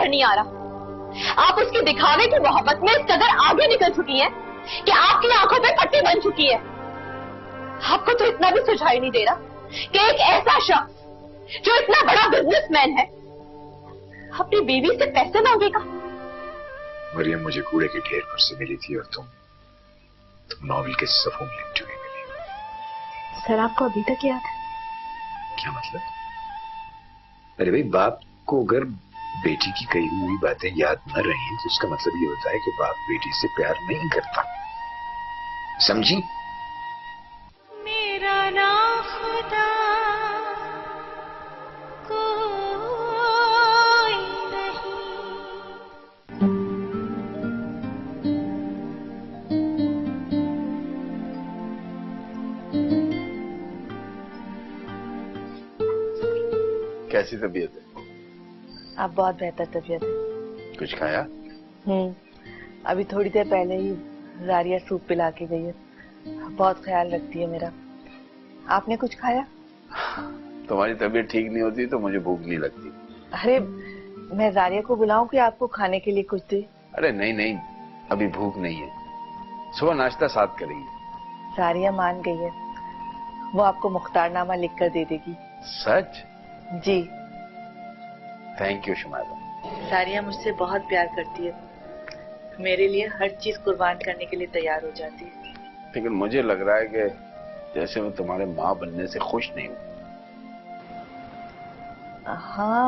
नजर नहीं आ रहा। आप उसके दिखावे की मोहब्बत में इस कदर आगे निकल चुकी हैं कि आपकी आंखों पे पट्टी बन चुकी है। आपको तो इतना भी सुझाई नहीं दे रहा कि एक ऐसा शख्स जो इतना बड़ा बिजनेसमैन है अपनी बीवी से पैसे मांगेगा। मरियम मुझे कूड़े के ढेर पर से मिली थी और तुम नॉवेल के सफों में लिपटी हुई मिली। सर आपको अभी तक याद है? क्या मतलब? अरे भाई, बाप को अगर बेटी की कही हुई बातें याद न रही तो उसका मतलब ये होता है कि बाप बेटी से प्यार नहीं करता। समझी? मेरा ना खुदा कोई नहीं। कैसी तबीयत है? अब बहुत बेहतर तबीयत है। कुछ खाया? अभी थोड़ी देर पहले ही जारिया सूप पिला के गई है। बहुत ख्याल रखती है मेरा। आपने कुछ खाया? तुम्हारी तबीयत ठीक नहीं होती तो मुझे भूख नहीं लगती। अरे मैं जारिया को बुलाऊं कि आपको खाने के लिए कुछ दे? अरे नहीं नहीं, अभी भूख नहीं है। सुबह नाश्ता साथ करेंगे। जारिया मान गई है। वो आपको मुख्तारनामा लिख कर दे देगी। सच? जी। Thank you Shumaila. जारिया मुझसे बहुत प्यार करती है। मेरे लिए हर चीज कुर्बान करने के लिए तैयार हो जाती है। लेकिन मुझे लग रहा है कि जैसे मैं तुम्हारे माँ बनने से खुश नहीं हूँ। हाँ,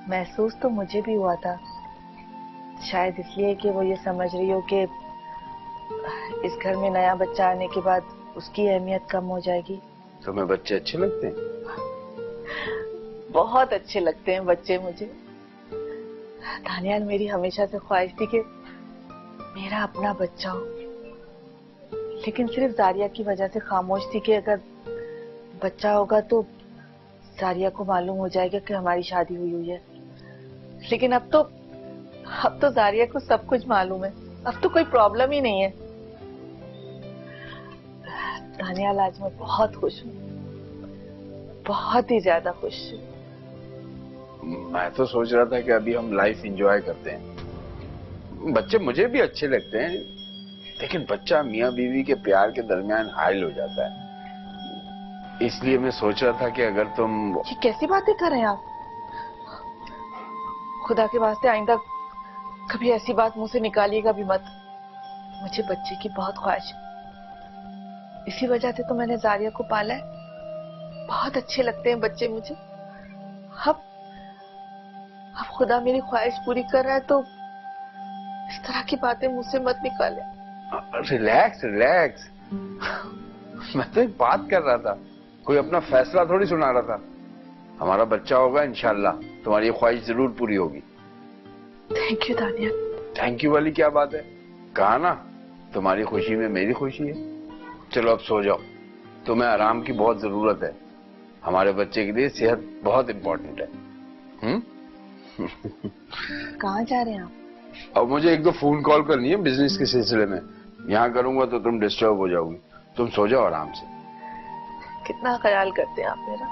महसूस तो मुझे भी हुआ था। शायद इसलिए कि वो ये समझ रही हो कि इस घर में नया बच्चा आने के बाद उसकी अहमियत कम हो जाएगी। तुम्हें बच्चे अच्छे लगते हैं? बहुत अच्छे लगते हैं बच्चे मुझे। दानियाल, मेरी हमेशा से ख्वाहिश थी कि मेरा अपना बच्चा हो, लेकिन सिर्फ जारिया की वजह से खामोश थी कि अगर बच्चा होगा तो जारिया को मालूम हो जाएगा कि हमारी शादी हुई हुई है। लेकिन अब तो जारिया को सब कुछ मालूम है। अब तो कोई प्रॉब्लम ही नहीं है। दानियाल, आज मैं बहुत खुश हूँ, बहुत ही ज्यादा खुश हूँ। मैं तो सोच रहा था कि अभी हम लाइफ एंजॉय करते हैं। बच्चे मुझे भी अच्छे लगते हैं, लेकिन बच्चा मियाँ बीवी के प्यार के दरमियान हाइल हो जाता है। इसलिए मैं सोच रहा था कि अगर तुम... ये कैसी बातें कर रहे हैं आप? खुदा के वास्ते आइंदा कभी ऐसी बात मुंह से निकालिएगा भी मत। मुझे बच्चे की बहुत ख्वाहिश है। इसी वजह से तो मैंने जारिया को पाला है। बहुत अच्छे लगते हैं बच्चे मुझे। अब खुदा मेरी ख्वाहिश पूरी कर रहा है तो इस तरह की बातें मुझसे मत निकाले। Relax relax. मैं तो एक बात कर रहा था, कोई अपना फैसला थोड़ी सुना रहा था। हमारा बच्चा होगा इंशाल्लाह, तुम्हारी ख्वाहिश जरूर पूरी होगी। थैंक यू दानिया। थैंक यू वाली क्या बात है? कहा ना, तुम्हारी खुशी में मेरी खुशी है। चलो अब सो जाओ, तुम्हें आराम की बहुत जरूरत है। हमारे बच्चे के लिए सेहत बहुत इंपॉर्टेंट है। कहाँ जा रहे हैं आप? अब मुझे एक दो फोन कॉल करनी है बिजनेस के सिलसिले में। यहाँ करूंगा तो तुम डिस्टर्ब हो जाओगी। तुम सो जाओ आराम से। कितना ख्याल करते हैं आप मेरा।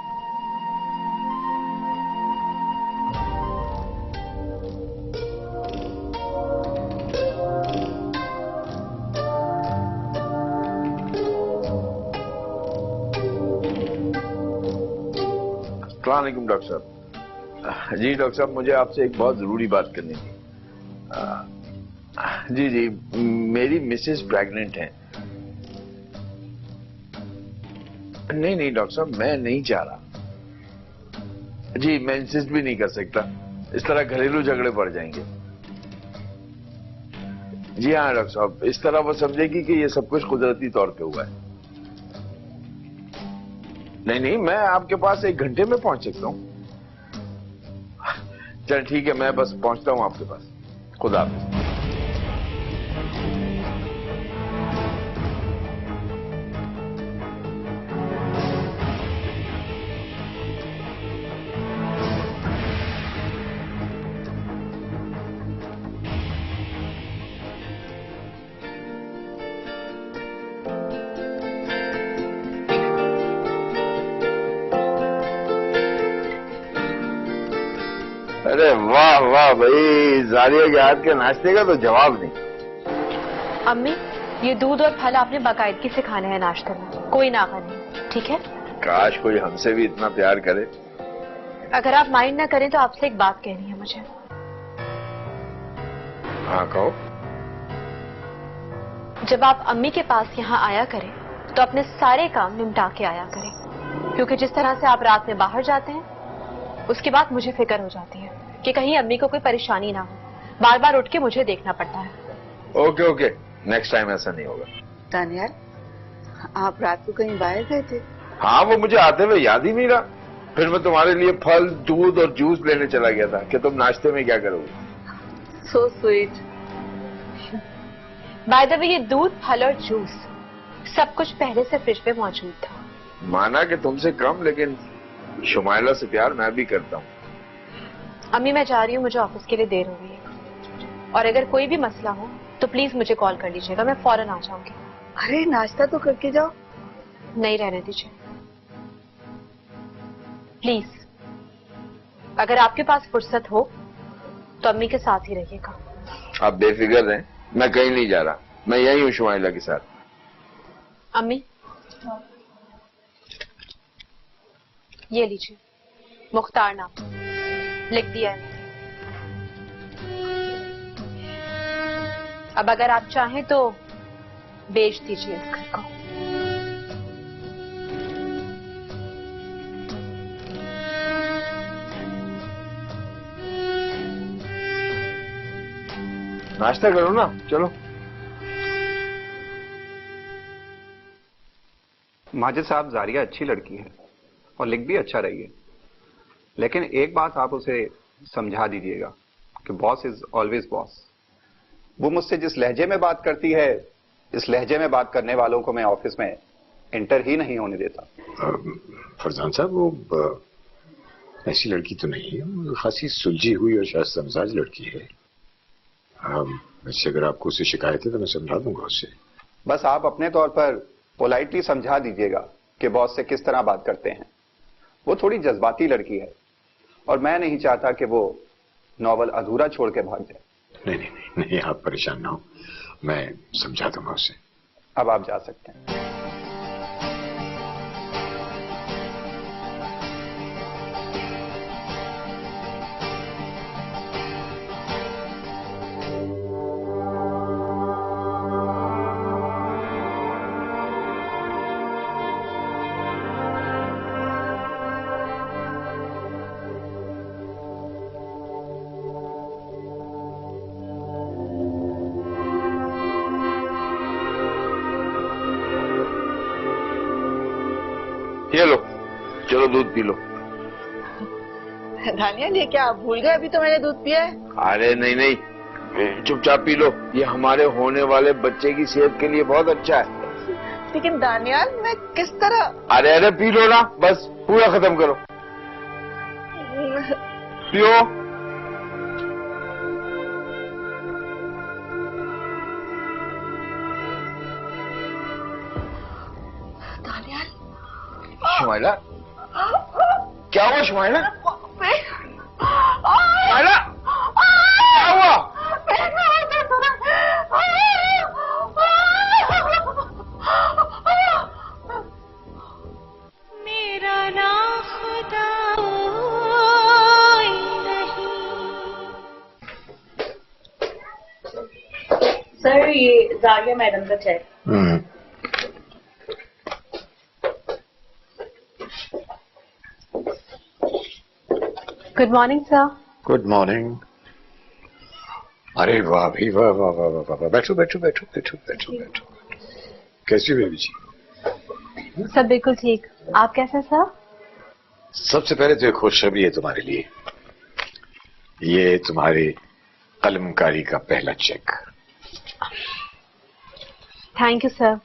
अस्सलाम वालेकुम डॉक्टर साहब। जी डॉक्टर साहब, मुझे आपसे एक बहुत जरूरी बात करनी थी। जी जी, मेरी मिसेस प्रेग्नेंट है। नहीं नहीं डॉक्टर साहब, मैं नहीं चाह रहा। जी मैं इंसिस्ट भी नहीं कर सकता, इस तरह घरेलू झगड़े बढ़ जाएंगे। जी हाँ डॉक्टर साहब, इस तरह वो समझेगी कि ये सब कुछ कुदरती तौर पे हुआ है। नहीं नहीं, मैं आपके पास 1 घंटे में पहुंच सकता हूँ। चल ठीक है, मैं बस पहुंचता हूँ आपके पास। खुदा हाफिज। अरे वाह वाह भाई, जारिया के हाथ के नाश्ते का तो जवाब नहीं। अम्मी, ये दूध और फल आपने बाकायदगी से खाने हैं नाश्ते में, कोई नागा नहीं, ठीक है? काश कोई हमसे भी इतना प्यार करे। अगर आप माइंड ना करें तो आपसे एक बात कहनी है मुझे। हाँ कहो। जब आप अम्मी के पास यहाँ आया करें तो अपने सारे काम निपटा के आया करें, क्योंकि जिस तरह से आप रात में बाहर जाते हैं उसके बाद मुझे फिक्र हो जाती है कि कहीं अम्मी को कोई परेशानी ना हो, बार बार उठ के मुझे देखना पड़ता है। ओके ओके, नेक्स्ट टाइम ऐसा नहीं होगा। दानियाल, आप रात को कहीं बाहर गए थे? हाँ, वो मुझे आते हुए याद ही नहीं रहा। फिर मैं तुम्हारे लिए फल, दूध और जूस लेने चला गया था कि तुम नाश्ते में क्या करोगे। So sweet. By the way, ये दूध, फल और जूस सब कुछ पहले से फ्रिज पे मौजूद था। माना कि तुमसे कम, लेकिन शुमाइला से प्यार मैं भी करता हूँ। अम्मी, मैं जा रही हूँ, मुझे ऑफिस के लिए देर हो गई है, और अगर कोई भी मसला हो तो प्लीज मुझे कॉल कर लीजिएगा, मैं फौरन आ जाऊंगी। अरे नाश्ता तो करके जाओ। नहीं, रहने दीजिए प्लीज। अगर आपके पास फुर्सत हो तो अम्मी के साथ ही रहिएगा। आप बेफिक्र रहें, मैं कहीं नहीं जा रहा, मैं यही हूँ शुमाइला के साथ। अम्मी, ये लीजिए, मुख्तार नाम लिख दिया है। अब अगर आप चाहें तो बेच दीजिए इस घर को। नाश्ता करो ना, चलो। माजिद साहब, जारिया अच्छी लड़की है और लिख भी अच्छा रही है, लेकिन एक बात आप उसे समझा दीजिएगा कि बॉस इज ऑलवेज बॉस। वो मुझसे जिस लहजे में बात करती है, इस लहजे में बात करने वालों को मैं ऑफिस में एंटर ही नहीं होने देता। फरजान साहब, वो ऐसी लड़की तो नहीं है, वो खासी सुलझी हुई और शायद समझदार लड़की है। वैसे अगर आपको उससे शिकायत है तो मैं समझा दूंगा उससे। बस आप अपने तौर पर पोलाइटली समझा दीजिएगा कि बॉस से किस तरह बात करते हैं। वो थोड़ी जज्बाती लड़की है और मैं नहीं चाहता कि वो नॉवल अधूरा छोड़ के भाग जाए। नहीं नहीं नहीं, नहीं आप परेशान ना हो, मैं समझा दूंगा उसे। अब आप जा सकते हैं। ये लो, चलो दूध पी लो। दानियाल, ये क्या आप भूल गए? अभी तो मैंने दूध पिया है। अरे नहीं नहीं, चुपचाप पी लो, ये हमारे होने वाले बच्चे की सेहत के लिए बहुत अच्छा है। लेकिन दानियाल, मैं किस तरह? अरे अरे पी लो ना, बस पूरा खत्म करो, पियो। दानियाल, शुमाइला, क्या हुआ शुमाइला? शुमाइला, क्या हुआ? मेरा ना खुदा कोई नहीं। सर, ये जारिया मैडम का cheque. Good morning sir. Good morning. अरे वाह भाई, वाह वाह वाह वाह वाह, बैठो बैठो बैठो बैठो बैठो बैठो। कैसी हो बेबी जी? सब बिल्कुल ठीक। आप कैसे सर? सबसे पहले तो खुशखबरी है तुम्हारे लिए, ये तुम्हारी कलमकारी का पहला cheque. Thank you sir,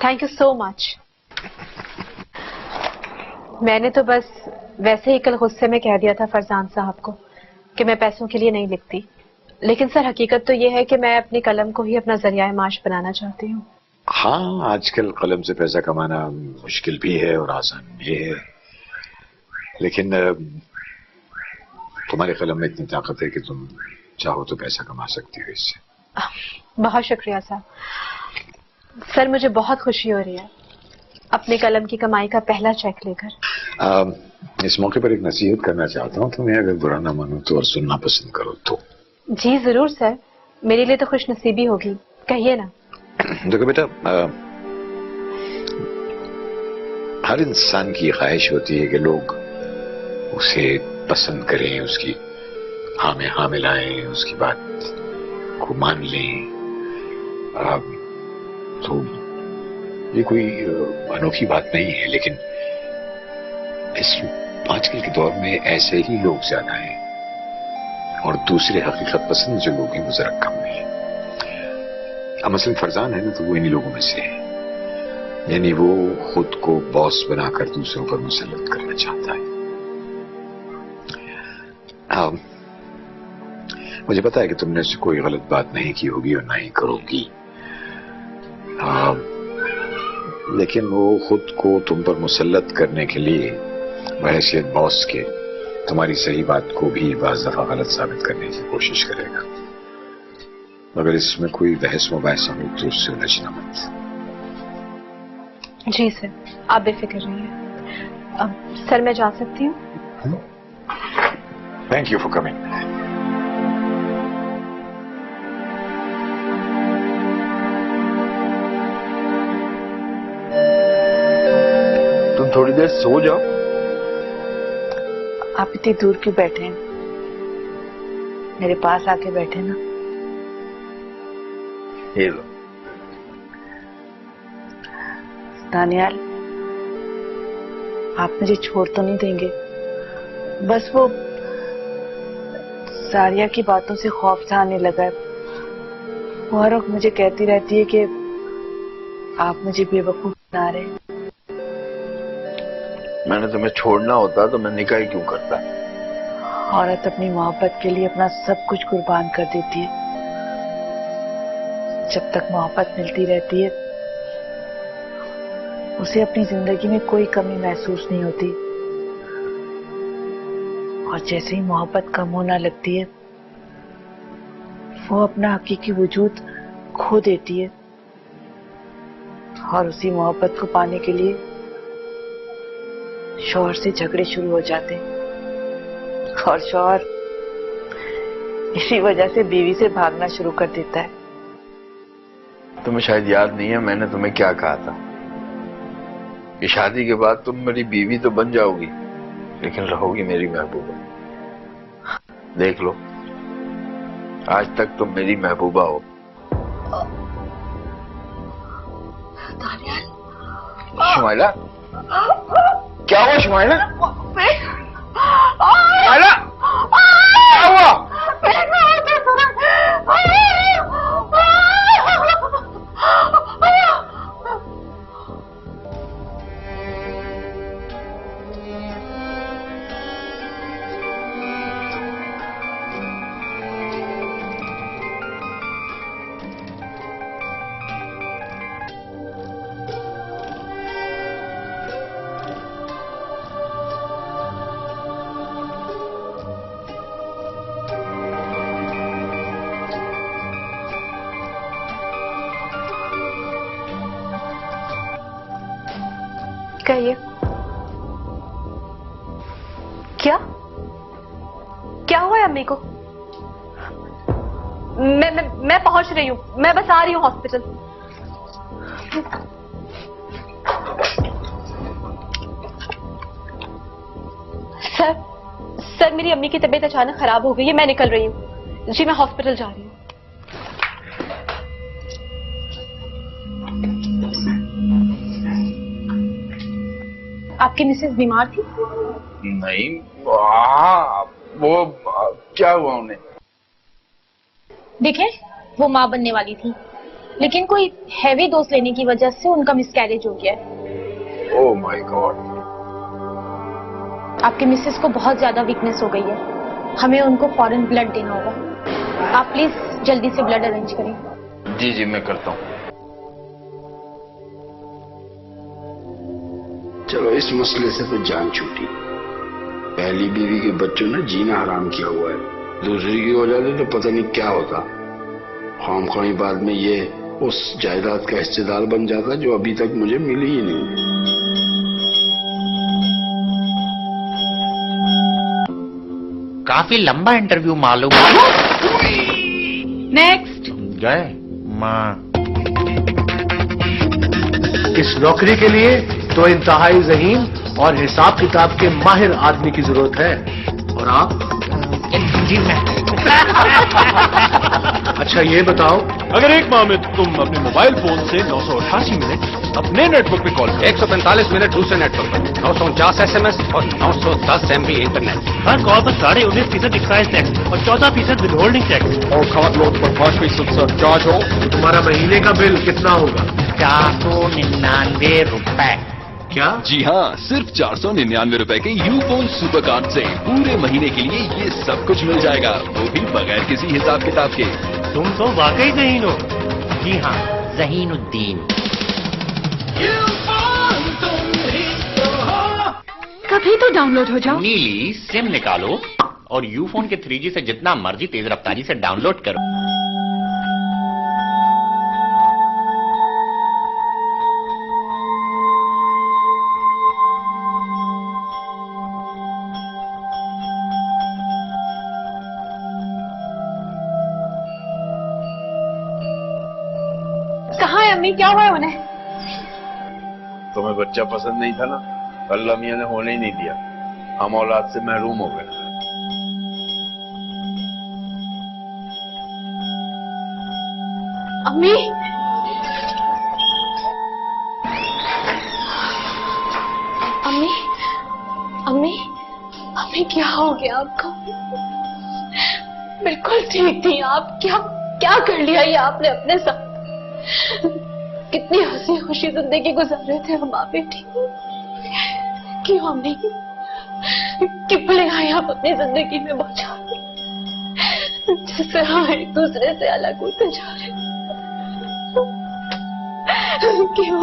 thank you so much. मैंने तो बस वैसे ही कल गुस्से में कह दिया था फरजान साहब को कि मैं पैसों के लिए नहीं लिखती, लेकिन सर हकीकत तो ये है कि मैं अपनी कलम को ही अपना जरिया माश बनाना चाहती हूँ। हाँ, आजकल कलम से पैसा कमाना मुश्किल भी है और आसान भी है, लेकिन तुम्हारे कलम में इतनी ताकत है कि तुम चाहो तो पैसा कमा सकती हो इससे। बहुत शुक्रिया सर। सर मुझे बहुत खुशी हो रही है अपने कलम की कमाई का पहला चेक लेकर। इस मौके पर एक नसीहत करना चाहता हूँ, तुम्हें अगर बुरा ना मानो तो और सुनना पसंद करो तो। जी जरूर सर, मेरे लिए तो खुशनसीबी होगी, कहिए ना। देखो बेटा, हर इंसान की ख्वाहिश होती है कि लोग उसे पसंद करें, उसकी हाँ में हाँ मिलाएं, उसकी बात को मान लें। तो ये कोई अनोखी बात नहीं है, लेकिन इस आजकल के दौर में ऐसे ही लोग ज्यादा हैं और दूसरे हकीकत पसंद जो लोग हैं वो जरा कम हैं। अब मसलन फरजान है ना, तो वो इन्हीं लोगों में से है, यानी वो खुद को बॉस बनाकर दूसरों पर मुसल्लत करना चाहता है। मुझे पता है कि तुमने से कोई गलत बात नहीं की होगी और ना ही करोगी, लेकिन वो खुद को तुम पर मुसल्लत करने के लिए बहैसियत बॉस के तुम्हारी सही बात को भी बाज़ दफा गलत साबित करने की कोशिश करेगा। मगर इसमें कोई बहस मुबाहिसा हो तो उससे उलझना मत। जी सर, आप बेफिक्र रहिए। अब सर मैं जा सकती हूँ? Thank you for coming. तुम थोड़ी देर सो जाओ। आप इतनी दूर क्यों बैठे हैं? मेरे पास आके बैठे ना। ये लो। दानियाल, आप मुझे छोड़ तो नहीं देंगे? बस वो सारिया की बातों से खौफ सा आने लगा है। वो हर वक्त मुझे कहती रहती है कि आप मुझे बेवकूफ बना रहे हैं। मैंने तुम्हें छोड़ना होता तो मैं निकाह ही क्यों करता। औरत अपनी मोहब्बत के लिए अपना सब कुछ कुर्बान कर देती है। जब तक मोहब्बत मिलती रहती है उसे अपनी जिंदगी में कोई कमी महसूस नहीं होती, और जैसे ही मोहब्बत कम होना लगती है वो अपना हकीकी वजूद खो देती है, और उसी मोहब्बत को पाने के लिए शौहर से झगड़े शुरू हो जाते हैं, और शौहर इसी वजह से बीवी से भागना शुरू कर देता है। तुम्हें शायद याद नहीं है मैंने तुम्हें क्या कहा था कि शादी के बाद तुम मेरी बीवी तो बन जाओगी लेकिन रहोगी मेरी महबूबा। देख लो, आज तक तुम मेरी महबूबा हो। शुमाइला, क्या हुआ शुमाइला? शुमाइला, क्या हुआ? कहिए। क्या क्या हुआ है अम्मी को? मैं पहुंच रही हूँ, मैं बस आ रही हूँ हॉस्पिटल। सर मेरी अम्मी की तबीयत अचानक खराब हो गई है, मैं निकल रही हूँ। जी मैं हॉस्पिटल जा रही हूँ। आपकी मिसेस बीमार थी? नहीं, वो क्या हुआ उन्हें? देखें, वो माँ बनने वाली थी, लेकिन कोई हैवी डोज लेने की वजह से उनका मिसकैरेज हो गया है। Oh my God. आपके मिसेस को बहुत ज्यादा वीकनेस हो गई है, हमें उनको फौरन ब्लड देना होगा। आप प्लीज जल्दी से ब्लड अरेंज करें। जी जी मैं करता हूँ। चलो, इस मसले से तो जान छूटी। पहली बीवी के बच्चों ने जीना हराम किया हुआ है, दूसरी की हो जाती तो पता नहीं क्या होता। खामखा बाद में ये उस जायदाद का हिस्सेदार बन जाता जो अभी तक मुझे मिली ही नहीं। काफी लंबा इंटरव्यू मालूम। नेक्स्ट। गए माँ। इस नौकरी के लिए तो इंतहाई ज़हीन और हिसाब किताब के माहिर आदमी की जरूरत है। और आप? जी मैं। अच्छा ये बताओ, अगर एक माह में तुम अपने मोबाइल फोन से 988 मिनट अपने नेटवर्क पे कॉल करो, 145 मिनट दूसरे नेटवर्क पर, 949 SMS और 910 MB इंटरनेट। हर कॉल पर 19.5% एक्साइज टैक्स और 14% विदहोल्डिंग टैक्स और खाद लोड पर 5% सरचार्ज हो, तो तुम्हारा महीने का बिल कितना होगा? 499 रुपए। क्या? जी हाँ, सिर्फ 499 रुपए के यूफोन सुपर कार्ड से पूरे महीने के लिए ये सब कुछ मिल जाएगा, वो भी बगैर किसी हिसाब किताब के। तुम तो वाकई ज़हीन हो। जी हाँ, ज़हीनुद्दीन। कभी तो डाउनलोड हो जाओ। नीली सिम निकालो और यूफोन के 3G से जितना मर्जी तेज रफ्तारी से डाउनलोड करो। कहाँ है अम्मी? क्या हुआ है उन्हें? तुम्हें बच्चा पसंद नहीं था ना, अल्लाह मियां ने होने ही नहीं दिया, हम औलाद से महरूम हो गए। अम्मी, अम्मी, अम्मी, अम्मी क्या हो गया आपको? बिल्कुल ठीक थी आप, क्या क्या कर लिया ये आपने अपने साथ? कितनी हंसी खुशी जिंदगी गुजार रहे थे हम आप बेटी। क्यों अम्मी, क्यों ले आए आप अपनी जिंदगी में बचा, जिससे हम एक दूसरे से अलग होते जा रहे? क्यों?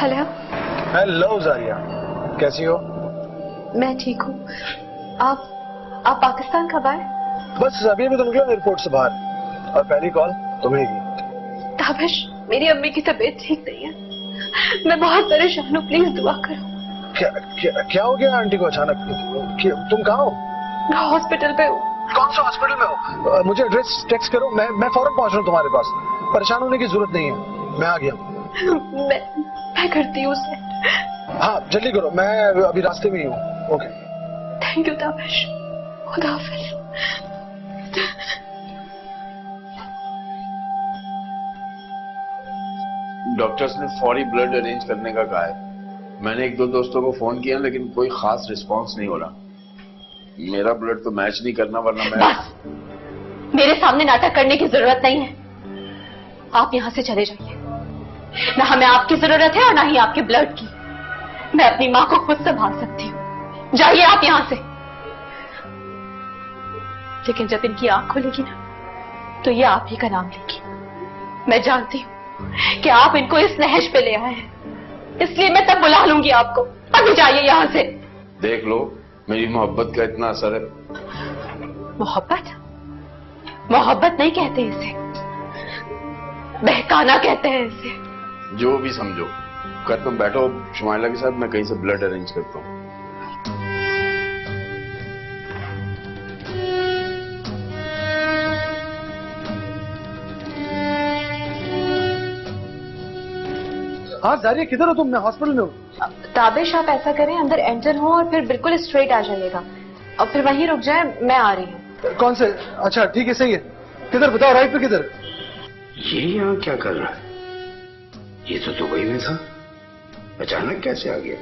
हेलो। हेलो जारिया, कैसी हो? मैं ठीक हूँ। आप पाकिस्तान कब आए? बस अभी तो निकला एयरपोर्ट से बाहर, और पहली कॉल तुम्हें की। ताबिश, मेरी अम्मी की तबीयत ठीक नहीं है, मैं बहुत परेशान हूँ, प्लीज दुआ करो। क्या हो गया आंटी को अचानक? तुम कहाँ हो? हॉस्पिटल पे हूँ। कौन सा हॉस्पिटल में हो? मुझे एड्रेस टेक्स्ट करो, मैं फौरन पहुंच रहा हूँ तुम्हारे पास। परेशान होने की जरूरत नहीं है, मैं आ गया। मैं करती हूँ उसे। हाँ जल्दी करो, मैं अभी रास्ते में ही हूँ। ओके, थैंक यू ताबिश, खुदा हाफिज। डॉक्टर्स ने फौरी ब्लड अरेंज करने का कहा है। मैंने एक दो दोस्तों को फोन किया लेकिन कोई खास रिस्पांस नहीं हो रहा। मेरा ब्लड तो मैच नहीं करना, वरना मैं। बस मेरे सामने नाटक करने की जरूरत नहीं है, आप यहां से चले जाइए। ना हमें आपकी जरूरत है और ना ही आपके ब्लड की। मैं अपनी मां को खुद संभाल सकती हूँ, जाइए आप यहां से। लेकिन जब इनकी आंख खुलेगी ना, तो ये आप ही का नाम लेगी। मैं जानती हूँ कि आप इनको इस नहज पे ले आए हैं, इसलिए मैं तब बुला लूंगी आपको। अभी जाइए यहां से। देख लो, मेरी मोहब्बत का इतना असर है। मोहब्बत? मोहब्बत नहीं कहते इसे, बहकाना कहते हैं इसे। जो भी समझो, कर तुम बैठो शुमाइला के साथ, मैं कहीं से ब्लड अरेंज करता हूँ। हाँ जारिया, किधर हो तुम? मैं हॉस्पिटल में हूँ। ताबिश, आप ऐसा करें, अंदर एंटर हो और फिर बिल्कुल स्ट्रेट आ जाइएगा, और फिर वहीं रुक जाए, मैं आ रही हूँ। कौन से? अच्छा ठीक है, सही है। किधर बताओ, राइट पे किधर? ये यहाँ क्या कर रहा है? ये तो दुबई में था, अचानक कैसे आ गया?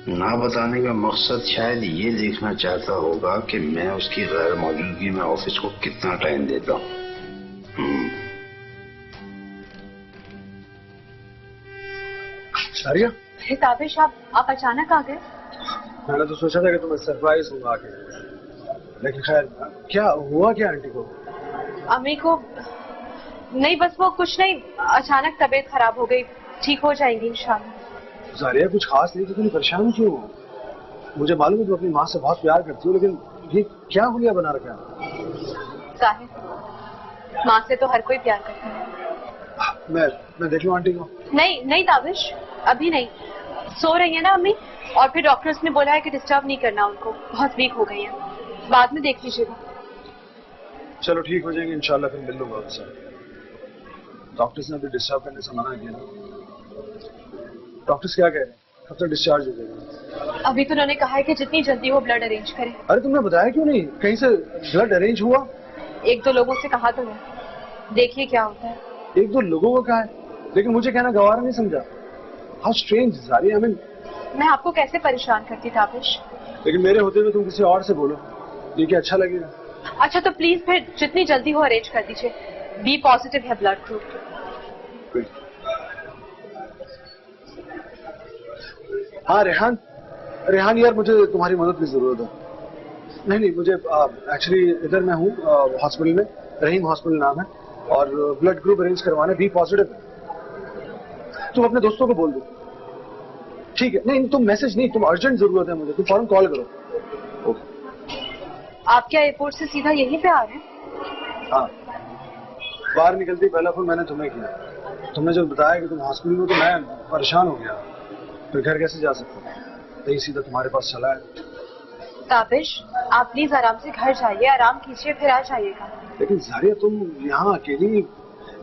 ना बताने का मकसद शायद ये देखना चाहता होगा कि मैं उसकी गैर मौजूदगी में ऑफिस को कितना टाइम देता हूँ। जारिया, ताबिश, आप अचानक आ गए? मैंने तो सोचा था कि तुम्हें सरप्राइज होगा आके। लेकिन खैर क्या हुआ क्या आंटी को? अम्मी को नहीं, बस वो कुछ नहीं, अचानक तबीयत खराब हो गई, ठीक हो जाएंगी इंशाल्लाह। जारिया कुछ खास नहीं तो तुम परेशान क्यों हो? मुझे मालूम है तुम अपनी माँ से बहुत प्यार करती हो, लेकिन ये क्या हुलिया बना रखा है? जाहिर, माँ से तो हर कोई प्यार करता है। मैं देख लूं आंटी को? नहीं नहीं ताबिश, अभी नहीं, सो रही है ना अम्मी, और फिर डॉक्टर्स ने बोला है कि डिस्टर्ब नहीं करना उनको, बहुत वीक हो गई है, बाद में देख लीजिएगा। चलो ठीक हो जाएंगे इंशाल्लाह, फिर मिल लूंगा उनसे। डॉक्टर्स ने भी डिस्टर्ब करने से मना किया ना। डॉक्टर्स क्या कह रहे हैं, कब तक डिस्चार्ज हो जाएगा? अभी तो उन्होंने कहा है कि जितनी जल्दी हो ब्लड अरेंज करें। अरे तुमने बताया क्यों नहीं? कहीं से ब्लड अरेंज हुआ? एक दो लोगों से कहा तो है, देखिए क्या होता है। एक दो लोगों को कहा है, लेकिन मुझे कहना गवारा नहीं समझा। हाउ स्ट्रेंज जारिया, आई मीन मैं आपको कैसे परेशान करती ताबिश? लेकिन मेरे होते हुए तुम किसी और से बोलो, ये क्या अच्छा लगेगा? अच्छा तो प्लीज फिर जितनी जल्दी हो अरेंज कर दीजिए। बी पॉजिटिव है ब्लड ग्रुप। हाँ रेहान, रेहान यार मुझे तुम्हारी मदद की जरूरत है। नहीं मुझे एक्चुअली इधर मैं हूँ हॉस्पिटल में, रहीम हॉस्पिटल नाम है, और ब्लड ग्रुप अरेंज करवाना, बी पॉजिटिव है। तुम अपने दोस्तों को बोल दो, ठीक है? नहीं तुम मैसेज नहीं, तुम अर्जेंट जरूरत है मुझे, तुम फौरन कॉल करो। आप क्या एयरपोर्ट से सीधा यहीं पे आ रहे हैं? हाँ, बाहर निकलते ही पहला फोन मैंने तुम्हें किया। तुमने जब बताया कि तुम हॉस्पिटल में, तो मैं परेशान हो गया, फिर घर कैसे जा सकता, यही सीधा तुम्हारे पास चला है। ताबिश आप प्लीज आराम से घर जाइए, आराम कीजिए, फिर आ जाइएगा। लेकिन जारिया तुम यहाँ अकेली?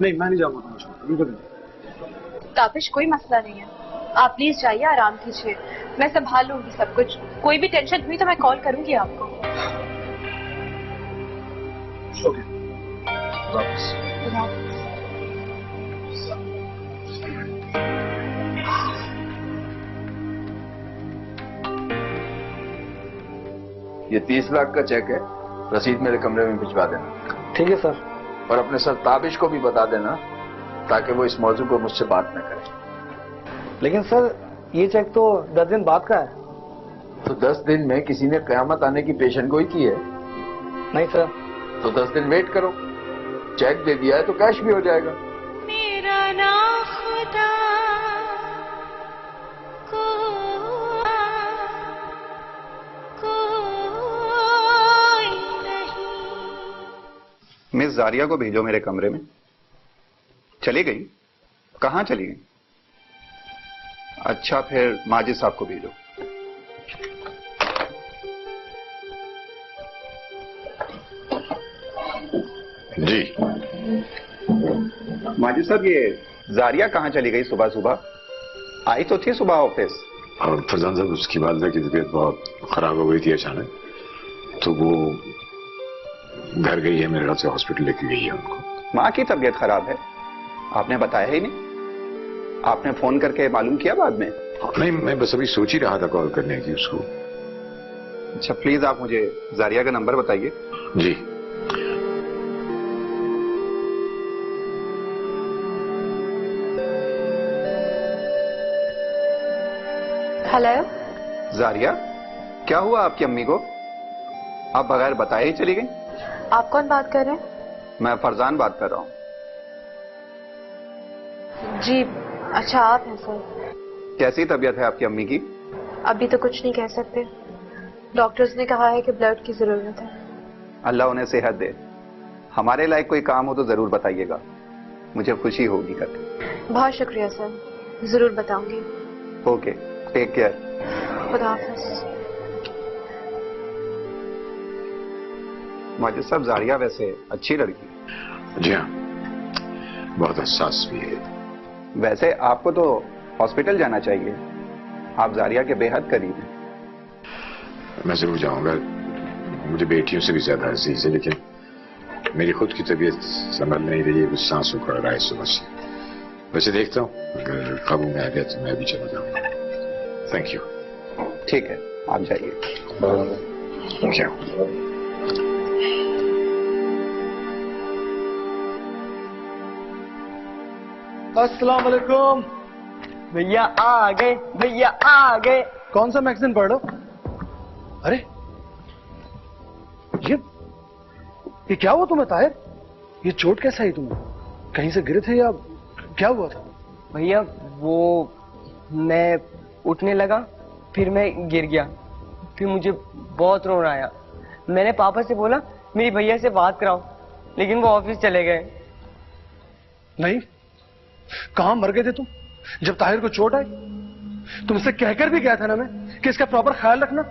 नहीं मैं नहीं जाऊंगा तुम्हारे साथ, बिल्कुल नहीं। ताबिश कोई मसला नहीं है, आप प्लीज जाइए, आराम कीजिए, मैं संभाल लूंगी सब कुछ। कोई भी टेंशन हुई तो मैं कॉल करूंगी आपको। ओके, वापस। ये 30 लाख का चेक है, रसीद मेरे कमरे में भिजवा देना। ठीक है सर। और अपने सर ताबिश को भी बता देना, ताकि वो इस मौजू को मुझसे बात न करे। लेकिन सर ये चेक तो 10 दिन बाद का है। तो 10 दिन में किसी ने कयामत आने की पेशन गोई की है? नहीं सर। तो 10 दिन वेट करो, चेक दे दिया है तो कैश भी हो जाएगा। मेरा नाम खुदा मिस जारिया को भेजो मेरे कमरे में। चली गई? कहाँ चली गई? अच्छा फिर माजिद साहब को भेजो। जी माजिद साहब, ये जारिया कहाँ चली गई सुबह सुबह? आई तो थी सुबह ऑफिस। और फरजान साहब उसकी वालिदा की तबीयत बहुत खराब हो गई थी अचानक, तो वो घर गई है, मेरे ख्याल से हॉस्पिटल लेके गई है उनको। माँ की तबीयत खराब है, आपने बताया ही नहीं? आपने फोन करके मालूम किया बाद में? नहीं, मैं बस अभी सोच ही रहा था कॉल करने की उसको। अच्छा प्लीज आप मुझे जारिया का नंबर बताइए। जी हेलो जारिया, क्या हुआ आपकी अम्मी को? आप बगैर बताए ही चली गई? आप कौन बात कर रहे हैं? मैं फरजान बात कर रहा हूँ। जी अच्छा आप हैं सर। कैसी तबीयत है आपकी अम्मी की? अभी तो कुछ नहीं कह सकते, डॉक्टर्स ने कहा है कि ब्लड की जरूरत है। अल्लाह उन्हें सेहत दे। हमारे लायक कोई काम हो तो जरूर बताइएगा, मुझे खुशी होगी करके। बहुत शुक्रिया सर, जरूर बताऊंगी। Okay, take care. खुदा हाफिज। माजिद साहब, जारिया वैसे अच्छी लड़की। जी हाँ, बहुत हसास भी है। वैसे आपको तो हॉस्पिटल जाना चाहिए, आप जारिया के बेहद करीब हैं। मैं जरूर जाऊंगा, मुझे बेटियों से भी ज्यादा अजीज है, लेकिन मेरी खुद की तबीयत संभल नहीं रही है, कुछ सांस उखड़ रहा है सुबह से। वैसे देखता हूँ, अगर काबू में आ गया तो मैं भी चला जाऊंगा। Thank you. ठीक है, आप जाइए। क्या? अस्सलाम वालेकुम। भैया आ गए, भैया आ गए। कौन सा मैगजीन पढ़ लो? अरे ये क्या हुआ तुम्हें ताहिर? ये चोट कैसे आई तुम्हें? कहीं से गिरे थे या क्या हुआ था? भैया वो मैं उठने लगा, फिर मैं गिर गया, फिर मुझे बहुत रोना आया। मैंने पापा से बोला मेरी भैया से बात कराओ, लेकिन वो ऑफिस चले गए। नहीं, कहां मर गए थे तुम जब ताहिर को चोट आई? तुमसे कहकर भी गया था ना मैं कि इसका प्रॉपर ख्याल रखना,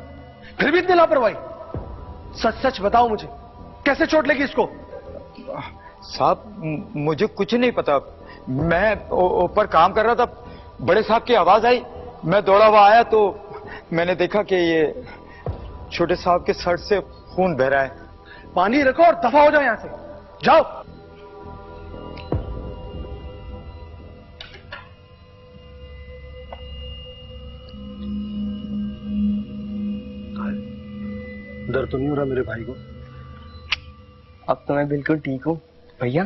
फिर भी इतनी लापरवाही। सच सच बताओ मुझे, कैसे चोट लगी इसको? साहब मुझे कुछ नहीं पता, मैं ऊपर काम कर रहा था, बड़े साहब की आवाज आई, मैं दौड़ा हुआ आया तो मैंने देखा कि ये छोटे साहब के शर्ट से खून बह रहा है। पानी रखो और दफा हो जाओ यहां से, जाओ। डर तो नहीं हो रहा मेरे भाई को? अब तो मैं बिल्कुल ठीक हूँ भैया।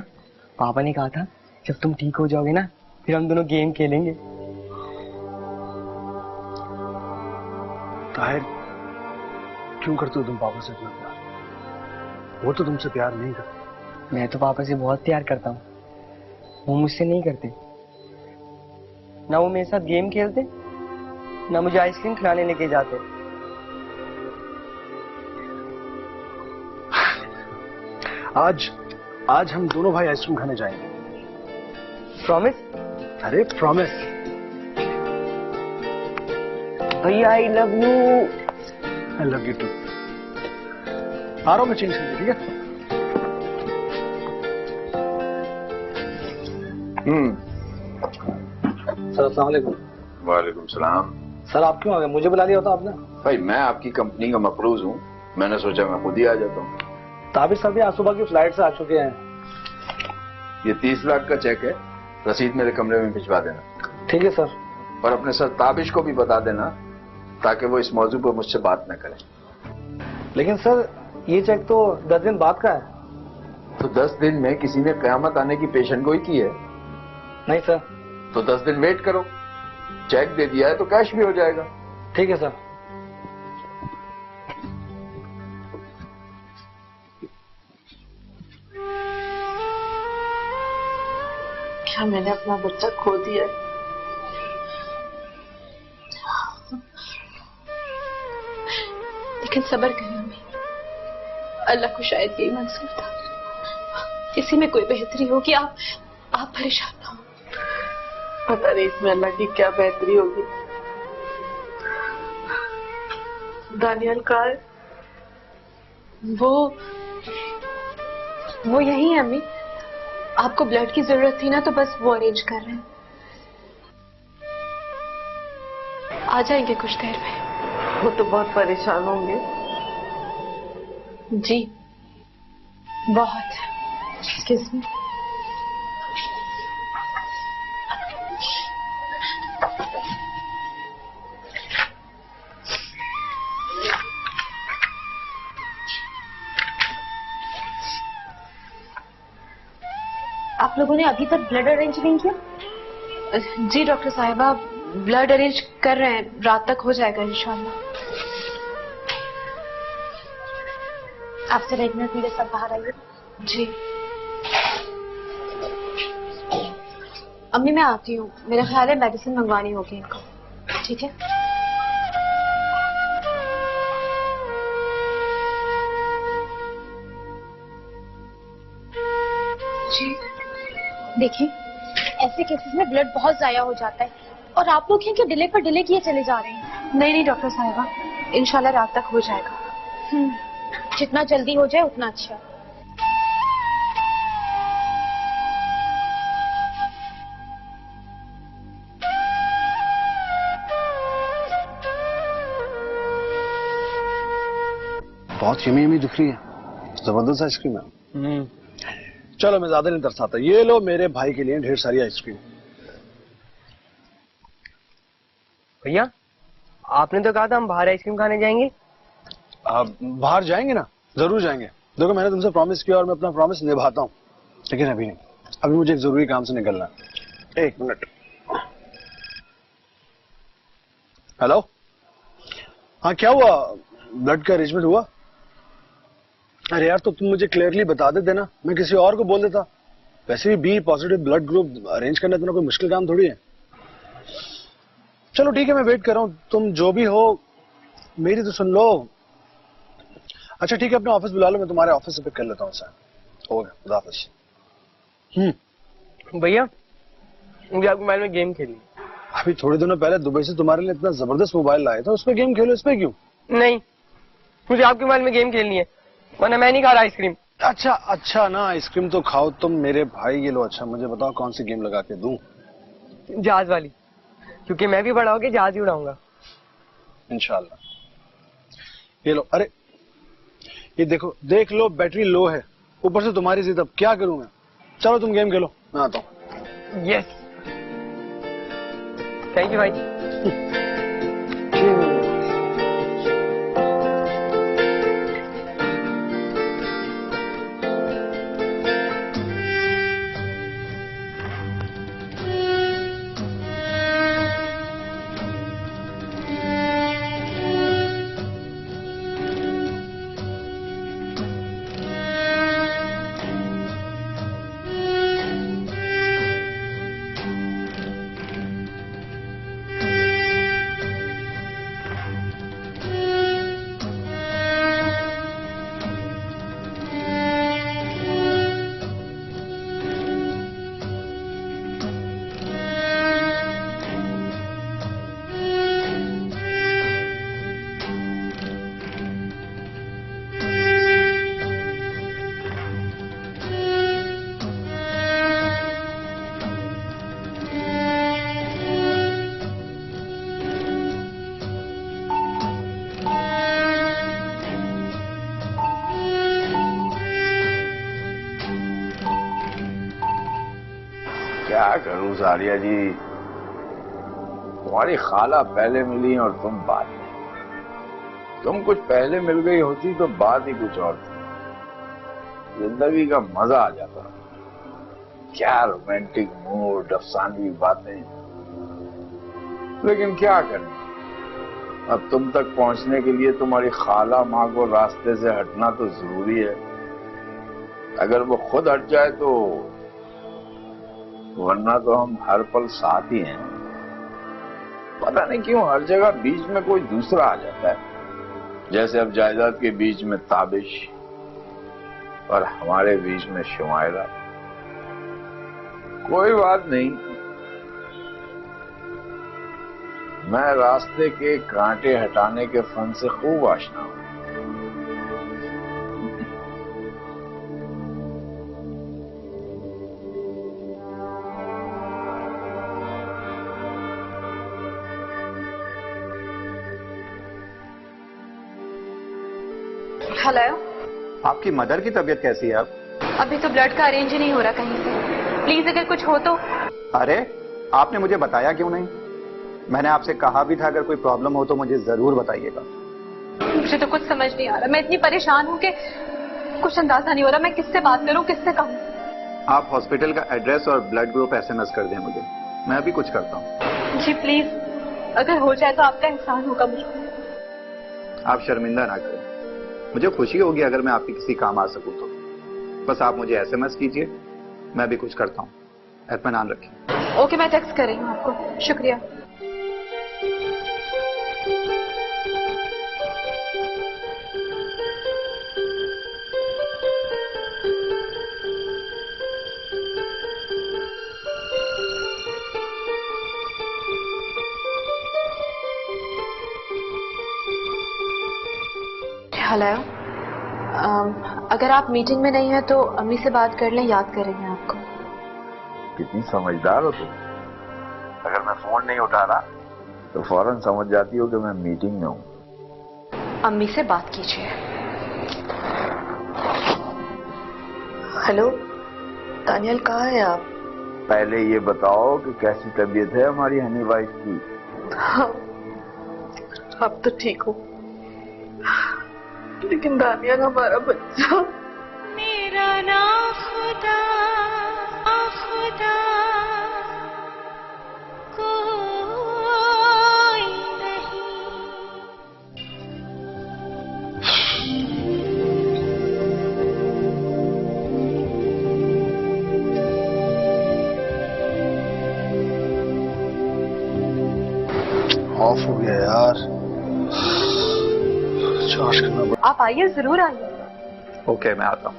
पापा ने कहा था जब तुम ठीक हो जाओगे ना, फिर हम दोनों गेम खेलेंगे। ताहिर, क्यों करते हो तुम पापा से इतना प्यार? वो तो तुमसे प्यार नहीं करते। मैं तो पापा से बहुत प्यार करता हूँ, वो मुझसे नहीं करते। ना वो मेरे साथ गेम खेलते, ना मुझे आइसक्रीम खिलाने लेके जाते। आज हम दोनों भाई आइसक्रीम खाने जाएंगे। प्रॉमिस? अरे प्रॉमिस। भैया I love you. I love you too. आ रहा हूं मैं चेंज करने, ठीक है? सर अस्सलाम वालेकुम। वालेकुम सलाम। सर आप क्यों आ गए? मुझे बुला लिया होता आपने। भाई मैं आपकी कंपनी का मकरूज हूँ, मैंने सोचा मैं खुद ही आ जाता हूँ। ताबिर साहब भी आज सुबह की फ्लाइट से आ चुके हैं। ये 30 लाख का चेक है, रसीद मेरे कमरे में भिजवा देना। ठीक है सर। और अपने सर ताबिश को भी बता देना ताकि वो इस मौजू पर मुझसे बात न करें। लेकिन सर ये चेक तो 10 दिन बाद का है। तो 10 दिन में किसी ने कयामत आने की पेशन गोई की है? नहीं सर। तो 10 दिन वेट करो, चेक दे दिया है तो कैश भी हो जाएगा। ठीक है सर। क्या मैंने अपना बच्चा खो दिया? लेकिन सब्र करें अम्मी, अल्लाह को शायद यही मंजूर था, इसी में कोई बेहतरी हो कि आप परेशान ना हो। पता नहीं इसमें अल्लाह की क्या बेहतरी होगी। दानियल कहाँ है? वो यही है अम्मी, आपको ब्लड की जरूरत थी ना तो बस वो अरेंज कर रहे हैं। आ जाएंगे कुछ देर में। वो तो बहुत परेशान होंगे। जी बहुत। Excuse me. आप लोगों ने अभी तक ब्लड अरेंज नहीं किया? जी डॉक्टर साहिबा, ब्लड अरेंज कर रहे हैं, रात तक हो जाएगा इंशाल्लाह। आप जरा 1 मिनट मेरे साथ बाहर आइए। जी अम्मी मैं आती हूँ, मेरा ख्याल है मेडिसिन मंगवानी होगी इनको। ठीक है? जी देखिए, ऐसे केसेस में ब्लड बहुत जाया हो जाता है और आप लोग हैं कि डिले पर डिले किए चले जा रहे हैं। नहीं डॉक्टर साहिबा, इंशाल्लाह रात तक हो जाएगा। जितना जल्दी हो जाए उतना अच्छा। बहुत यमी यमी दिख रही है, जबरदस्त आइसक्रीम है। चलो मैं ज्यादा नहीं तरसाता, ये लो मेरे भाई के लिए ढेर सारी आइसक्रीम। भैया आपने तो कहा था हम बाहर आइसक्रीम खाने जाएंगे। बाहर जाएंगे ना, जरूर जाएंगे। देखो मैंने तुमसे प्रॉमिस किया और मैं अपना प्रॉमिस निभाता हूँ, लेकिन अभी नहीं। अभी मुझे एक जरूरी काम से निकलना है। 1 मिनट। हेलो, हाँ क्या हुआ? ब्लड का अरेंजमेंट हुआ? अरे यार तो तुम मुझे क्लियरली बता देते ना, मैं किसी और को बोल देता। वैसे भी B positive blood group arrange करना इतना कोई मुश्किल काम थोड़ी है। चलो ठीक है, मैं वेट कर रहा हूँ, तुम जो भी हो मेरी तो सुन लो। अच्छा ठीक है, अपने ऑफिस बुला लो, मैं तुम्हारे ऑफिस से पिक कर लेता हूँ सर। हो गया, खुदा हाफिज़। भैया मुझे आपके मोबाइल में गेम खेलनी। अभी थोड़े दिनों पहले दुबई से तुम्हारे लिए इतना जबरदस्त मोबाइल लाया था, उस पर गेम खेलो, इस पे क्यों? नहीं, मुझे आपके मोबाइल में गेम खेलनी है, वरना मैं नहीं खा रहा आइसक्रीम। अच्छा अच्छा ना, आइसक्रीम तो खाओ तुम मेरे भाई। ये लो, अच्छा मुझे बताओ कौन सी गेम लगा के दूं? जहाज वाली, क्योंकि मैं भी बड़ा होके जहाज ही उड़ाऊंगा इंशाल्लाह। ये लो, अरे ये देखो, देख लो बैटरी लो है, ऊपर से तुम्हारी जिद, अब क्या करूं मैं? चलो तुम गेम खेलो, मैं आता हूँ। यस, थैंक यू भाई। क्या करूं जारिया जी, तुम्हारी खाला पहले मिली और तुम बाद में। तुम कुछ पहले मिल गई होती तो बात ही कुछ और थी, जिंदगी का मजा आ जाता। क्या रोमांटिक मूड, अफसानवी बातें। लेकिन क्या करें, अब तुम तक पहुंचने के लिए तुम्हारी खाला माँ को रास्ते से हटना तो जरूरी है। अगर वो खुद हट जाए तो, वरना तो हम हर पल साथ ही हैं। पता नहीं क्यों हर जगह बीच में कोई दूसरा आ जाता है, जैसे अब जायदाद के बीच में ताबिश और हमारे बीच में शुमायरा। कोई बात नहीं, मैं रास्ते के कांटे हटाने के फन से खूब आशना हूं। हेलो, आपकी मदर की तबीयत कैसी है अब? अभी तो ब्लड का अरेंज ही नहीं हो रहा कहीं से। प्लीज अगर कुछ हो तो। अरे आपने मुझे बताया क्यों नहीं? मैंने आपसे कहा भी था अगर कोई प्रॉब्लम हो तो मुझे जरूर बताइएगा। मुझे तो कुछ समझ नहीं आ रहा, मैं इतनी परेशान हूँ कि कुछ अंदाजा नहीं हो रहा मैं किससे बात करूँ, किससे कहूँ। आप हॉस्पिटल का एड्रेस और ब्लड ग्रुप SMS कर दें मुझे, मैं अभी कुछ करता हूँ। जी प्लीज, अगर हो जाए तो आपका एहसान होगा मुझे। आप शर्मिंदा ना करें, मुझे खुशी होगी अगर मैं आपकी किसी काम आ सकूं तो। बस आप मुझे SMS कीजिए, मैं भी कुछ करता हूँ। इत्मीनान रखिए। ओके, मैं टेक्स्ट कर रही हूँ आपको। शुक्रिया। हेलो, अगर आप मीटिंग में नहीं है तो अम्मी से बात कर लें, याद कर रही हैं आपको। कितनी समझदार हो तुम। अगर मैं फोन नहीं उठा रहा तो फौरन समझ जाती हो कि मैं मीटिंग में हूं। अम्मी से बात कीजिए। हेलो, तानियल कहाँ है आप? पहले ये बताओ कि कैसी तबीयत है हमारी हनी वाइफ की? हाँ, अब तो ठीक हो, लेकिन दानियल हमारा बच्चा। मेरा ना खुदा खुदा कोई नहीं। ऑफ हो गया यार, चार्ज करना पड़ा। आप आइए, जरूर आइए। ओके, मैं आता हूँ।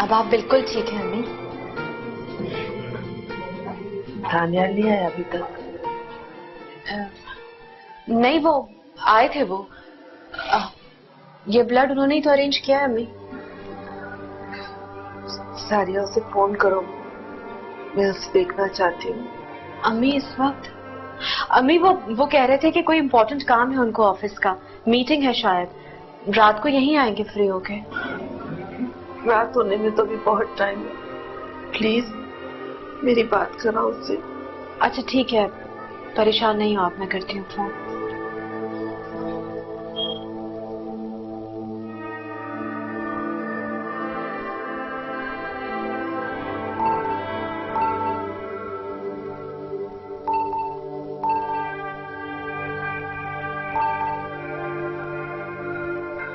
अब आप बिल्कुल ठीक हैं अम्मी। दानियाल नहीं आया अभी तक? नहीं, वो आए थे। वो ये ब्लड उन्होंने ही तो अरेंज किया है अम्मी। सारिया, उसे फोन करो, मैं उसे देखना चाहती हूँ। अम्मी इस वक्त? अम्मी वो कह रहे थे कि कोई इम्पोर्टेंट काम है उनको, ऑफिस का मीटिंग है, शायद रात को यहीं आएंगे फ्री होके। रात होने में तो भी बहुत टाइम है, प्लीज मेरी बात कराओ उससे। अच्छा ठीक है, परेशान नहीं हो आप, मैं करती हूँ फोन।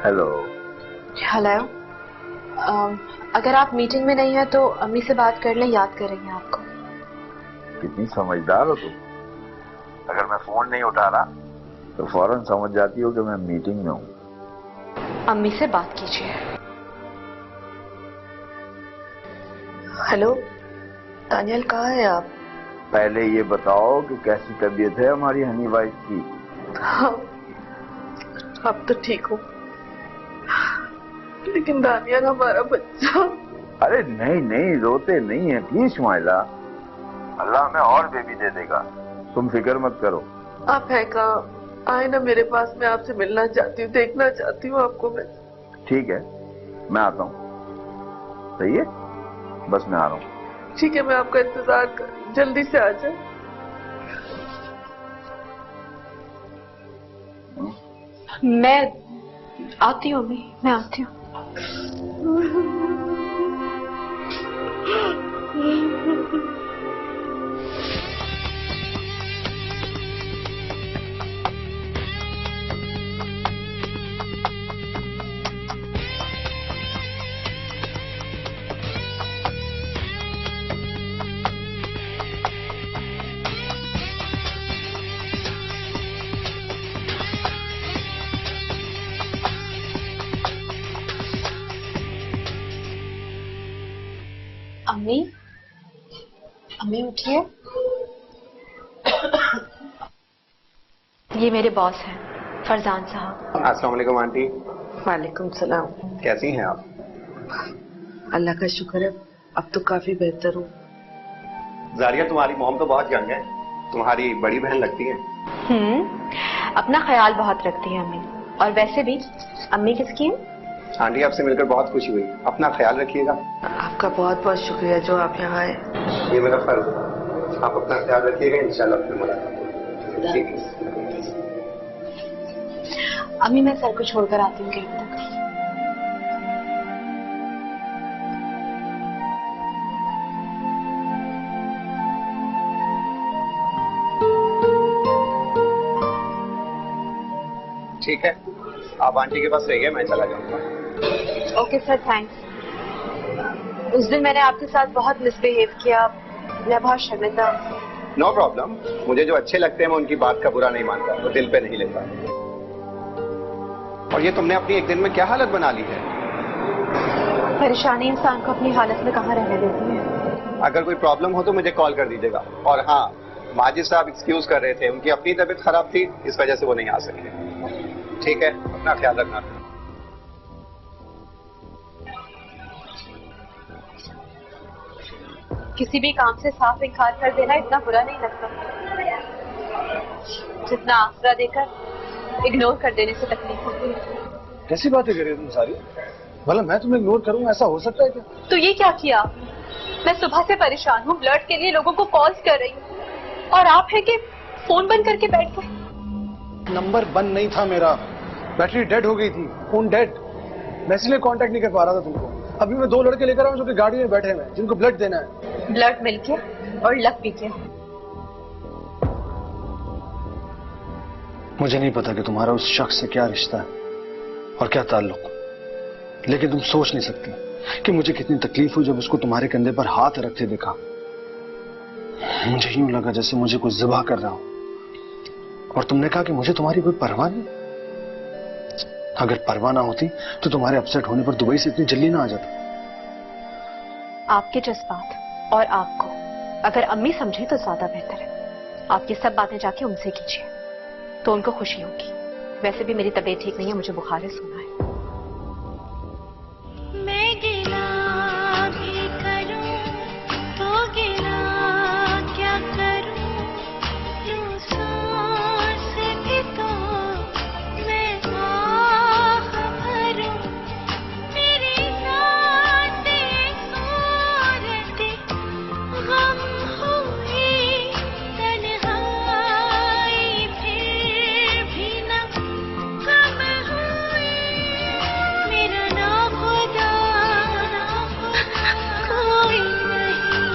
हेलो। हेलो। अगर आप मीटिंग में नहीं है तो अम्मी से बात कर लें, याद करेंगे आपको। कितनी समझदार हो तुम। अगर मैं फोन नहीं उठा रहा तो फौरन समझ जाती हो कि मैं मीटिंग में हूँ। अम्मी से बात कीजिए। हेलो दानियाल, कहाँ है आप? पहले ये बताओ कि कैसी तबीयत है हमारी हनी वाइफ की। हाँ, अब तो ठीक हूँ, लेकिन दानियाल हमारा बच्चा। अरे नहीं नहीं, रोते नहीं है प्लीज शुमाइला, अल्लाह हमें और बेबी दे देगा, तुम फिक्र मत करो। आप है कहाँ? आए ना मेरे पास, मैं आपसे मिलना चाहती हूँ, देखना चाहती हूँ आपको मैं। ठीक है, मैं आता हूँ। सही है, बस मैं आ रहा हूँ। ठीक है, मैं आपका इंतजार कर, जल्दी से आ जाए। मैं आती हूँ अम्मी, मैं आती हूँ। अम्मी, अम्मी उठिए। ये मेरे बॉस हैं, फरजान साहब। अस्सलाम वालेकुम आंटी। वालेकुम सलाम। कैसी हैं आप? अल्लाह का शुक्र है, अब तो काफी बेहतर हूँ। जारिया, तुम्हारी मॉम तो बहुत यंग है, तुम्हारी बड़ी बहन लगती है। अपना ख्याल बहुत रखती है अम्मी। और वैसे भी अम्मी किसकी है? आंटी, आपसे मिलकर बहुत खुशी हुई, अपना ख्याल रखिएगा। आपका बहुत बहुत शुक्रिया जो आप यहाँ आए। ये मेरा फर्ज है, आप अपना ख्याल रखिएगा, इंशाल्लाह फिर मुलाकात होगी। ठीक है अम्मी, मैं सर को छोड़कर आती हूँ गेट तक। ठीक है, आप आंटी के पास रहिए, मैं चला जाऊंगा। Okay sir, thanks. उस दिन मैंने आपके साथ बहुत मिसबिहेव किया, मैं बहुत शर्मिंदा हूँ। नो प्रॉब्लम, मुझे जो अच्छे लगते हैं मैं उनकी बात का बुरा नहीं मानता, वो दिल पे नहीं लेता। और ये तुमने अपनी एक दिन में क्या हालत बना ली है? परेशानी इंसान को अपनी हालत में कहाँ रहने देती है। अगर कोई प्रॉब्लम हो तो मुझे कॉल कर दीजिएगा। और हाँ, माजिद साहब एक्सक्यूज कर रहे थे, उनकी अपनी तबीयत खराब थी, इस वजह से वो नहीं आ सके। ठीक है, अपना ख्याल रखना। किसी भी काम से साफ इनकार कर देना इतना बुरा नहीं लगता जितना आसरा देकर इग्नोर कर देने से तकलीफ होती है। कैसी बातें कर रही हो तुम सारी? भला मैं तुम्हें इग्नोर करूं, ऐसा हो सकता है क्या? तो ये क्या किया आपने? मैं सुबह से परेशान हूँ, ब्लड के लिए लोगों को कॉल्स कर रही हूँ और आप है कि फोन बंद करके बैठ गए। नंबर बंद नहीं था मेरा, बैटरी डेड हो गई थी, फोन डेड। मैं इसलिए कांटेक्ट नहीं कर पा रहा था तुमको। अभी मैं 2 लड़के लेकर आऊँ जो कि गाड़ी में बैठे हैं, जिनको ब्लड देना है। ब्लड मिल गया और लक भी गया। मुझे नहीं पता कि तुम्हारा उस शख्स से क्या रिश्ता है और क्या ताल्लुक, लेकिन तुम सोच नहीं सकती कि मुझे कितनी तकलीफ हुई जब उसको तुम्हारे कंधे पर हाथ रखते देखा। मुझे यूं लगा जैसे मुझे कुछ ज़िबा कर रहा हो। और तुमने कहा कि मुझे तुम्हारी कोई परवाह नहीं। अगर परवाह ना होती तो तुम्हारे अपसेट होने पर दुबई से इतनी जल्दी ना आ जाता। आपके जज्बात और आपको अगर अम्मी समझे तो ज्यादा बेहतर है। आप ये सब बातें जाके उनसे कीजिए तो उनको खुशी होगी। वैसे भी मेरी तबीयत ठीक नहीं है, मुझे बुखार है, सोना है।